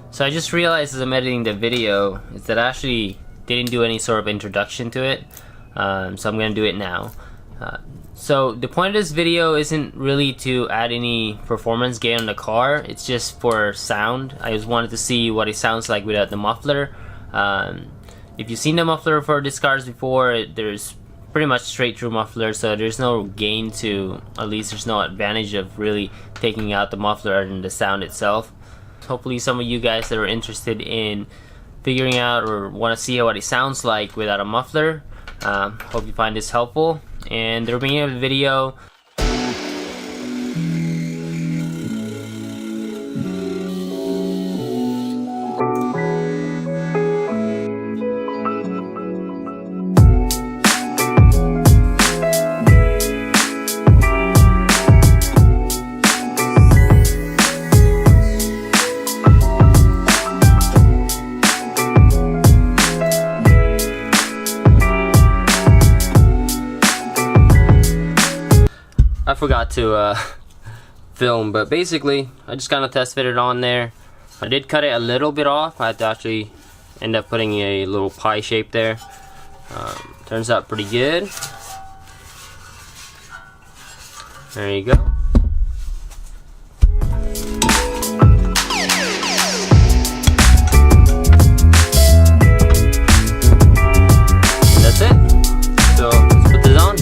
So I just realized as I'm editing the video is that I actually didn't do any sort of introduction to it, so I'm going to do it now. So the point of this video isn't really to add any performance gain on the car, it's just for sound. I just wanted to see what it sounds like without the muffler. If you've seen the muffler for these cars before, there's pretty much straight through muffler, so there's no gain to, at least there's no advantage of really taking out the muffler other than the sound itself. Hopefully some of you guys that are interested in figuring out or want to see what it sounds like without a muffler, hope you find this helpful. And at the beginning of the video, I forgot to film, but basically I just kind of test fit it on there. I did cut it a little bit off. I had to actually end up putting a little pie shape there. Turns out pretty good. There you go. And that's it. So let's put this on.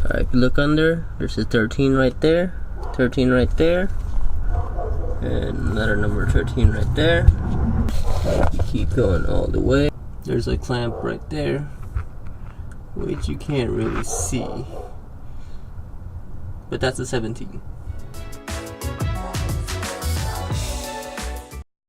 Alright, if you look under, there's a 13 right there, 13 right there, and another number 13 right there. You keep going all the way. There's a clamp right there, which you can't really see, but that's a 17.